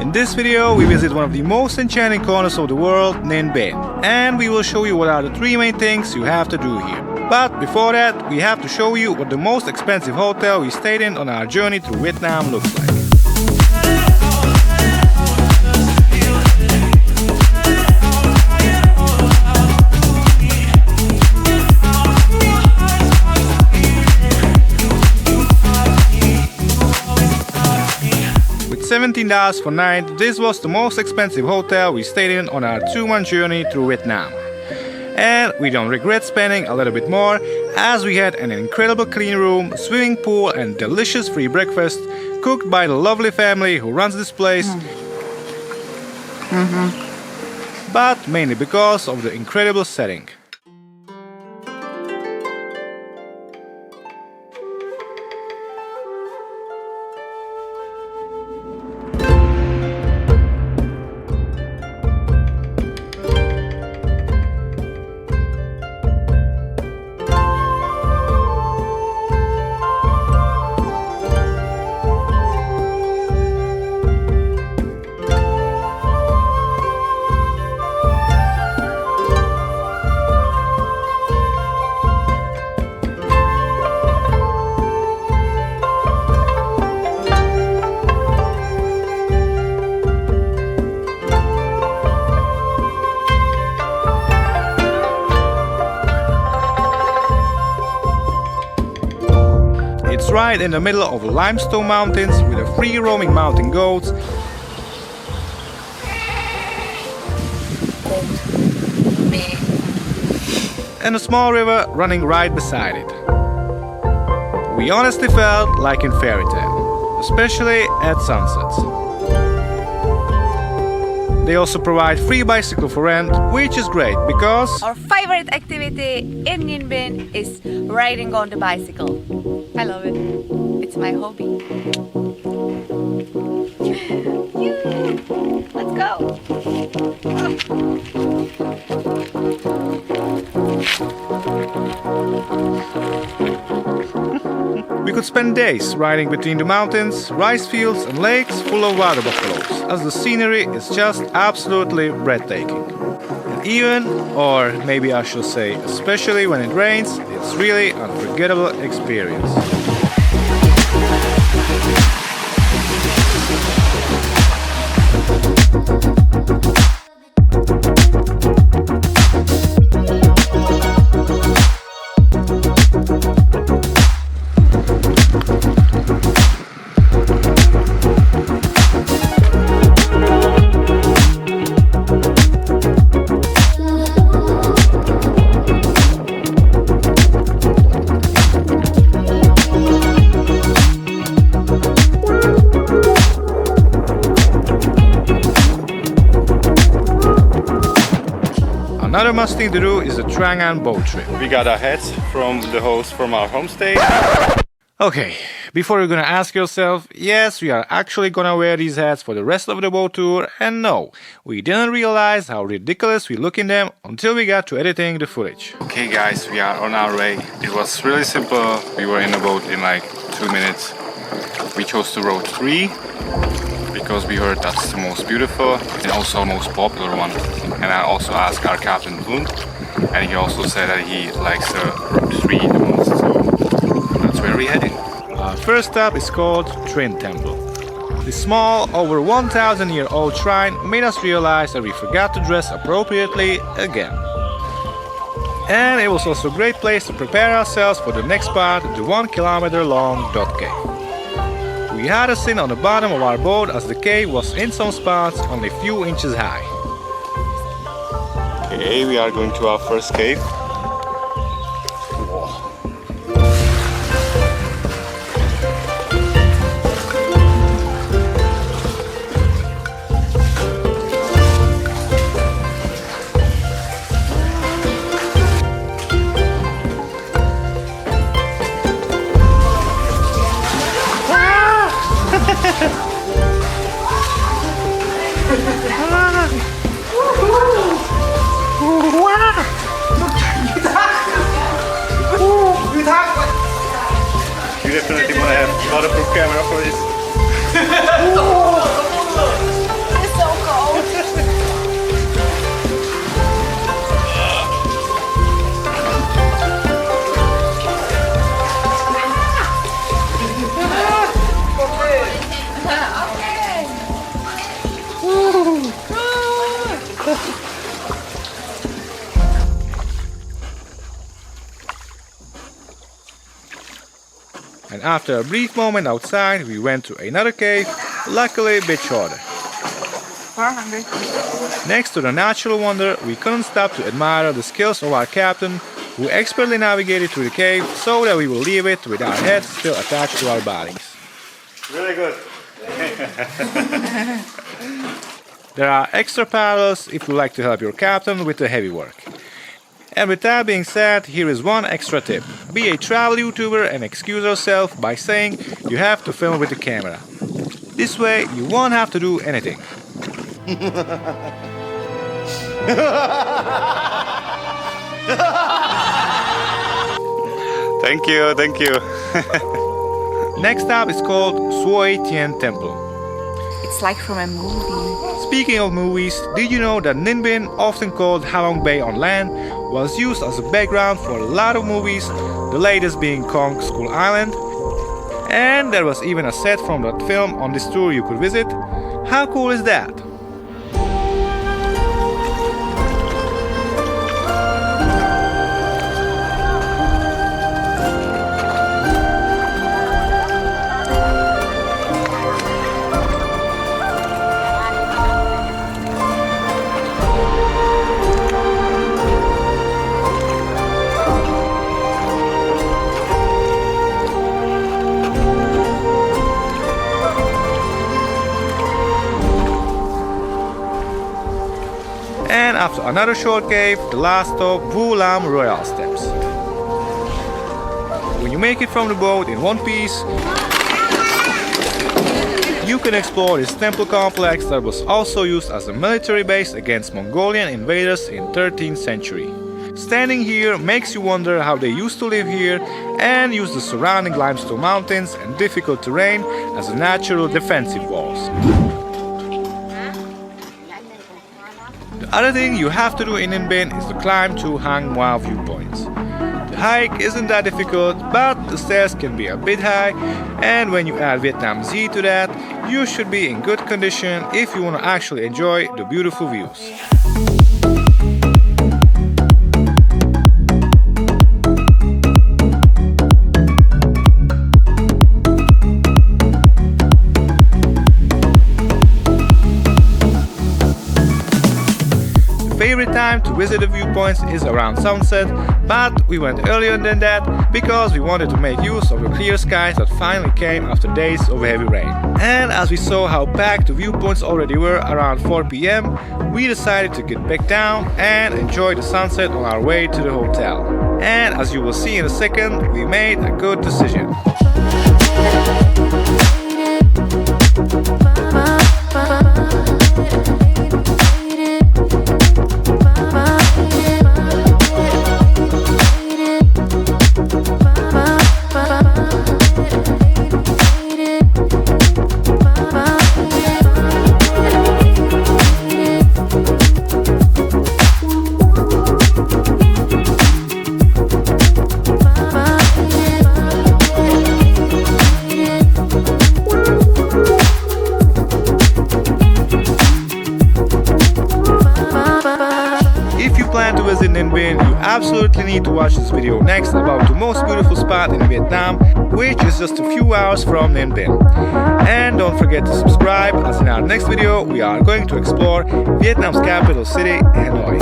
In this video, we visit one of the most enchanting corners of the world, Ninh Binh, and we will show you what are the three main things you have to do here. But before that, we have to show you what the most expensive hotel we stayed in on our journey through Vietnam looks like. $17 for night, this was the most expensive hotel we stayed in on our 2-month journey through Vietnam. And we don't regret spending a little bit more, as we had an incredible clean room, swimming pool and delicious free breakfast cooked by the lovely family who runs this place. But mainly because of the incredible setting. It's right in the middle of limestone mountains with a free roaming mountain goats and a small river running right beside it. We honestly felt like in fairy tale, especially at sunsets. They also provide free bicycle for rent, which is great because our favorite activity in Ninh Binh is riding on the bicycle. I love it. It's my hobby. Let's go. We could spend days riding between the mountains, rice fields and lakes full of water buffaloes, as the scenery is just absolutely breathtaking. And even, or maybe I should say especially when it rains, it's really an unforgettable experience. Another must thing to do is the Trang An boat trip. We got our hats from the host from our homestay. Okay, before you're gonna ask yourself, yes, we are actually gonna wear these hats for the rest of the boat tour, and no, we didn't realize how ridiculous we look in them until we got to editing the footage. Okay guys, we are on our way. It was really simple. We were in the boat in like 2 minutes. We chose the road 3 because we heard that's the most beautiful and also most popular one. And I also asked our captain Boon, and he also said that he likes the route 3 the most, so that's where we're heading. Our first stop is called Trang Temple. This small, over 1,000-year-old shrine made us realize that we forgot to dress appropriately again. And it was also a great place to prepare ourselves for the next part, the 1 kilometer long dot cave. We had to sit on the bottom of our boat as the cave was in some spots only a few inches high. Okay, we are going to our first cave. You definitely want to have waterproof camera for this. And after a brief moment outside, we went to another cave, luckily a bit shorter. We're hungry. Next to the natural wonder, we couldn't stop to admire the skills of our captain, who expertly navigated through the cave so that we will leave it with our heads still attached to our bodies. Really good. There are extra paddles if you like to help your captain with the heavy work. And with that being said, here is one extra tip. Be a travel YouTuber and excuse yourself by saying you have to film with the camera. This way you won't have to do anything. Thank you, thank you. Next stop is called Trang Temple. It's like from a movie. Speaking of movies, did you know that Ninh Binh, often called Halong Bay on land, was used as a background for a lot of movies, the latest being Kong Skull Island? And there was even a set from that film on this tour you could visit. How cool is that? And after another short cave, the last stop, Vu Lam Royal Steps. When you make it from the boat in one piece, you can explore this temple complex that was also used as a military base against Mongolian invaders in 13th century. Standing here makes you wonder how they used to live here and use the surrounding limestone mountains and difficult terrain as natural defensive walls. The other thing you have to do in Ninh Binh is to climb to Hang Hoa viewpoints. The hike isn't that difficult, but the stairs can be a bit high, and when you add Vietnam Z to that, you should be in good condition if you want to actually enjoy the beautiful views. Favorite time to visit the viewpoints is around sunset, but we went earlier than that because we wanted to make use of the clear skies that finally came after days of heavy rain. And as we saw how packed the viewpoints already were around 4 p.m, we decided to get back down and enjoy the sunset on our way to the hotel. And as you will see in a second, we made a good decision. Plan to visit Ninh Binh, you absolutely need to watch this video next about the most beautiful spot in Vietnam, which is just a few hours from Ninh Binh. And don't forget to subscribe, as in our next video we are going to explore Vietnam's capital city, Hanoi.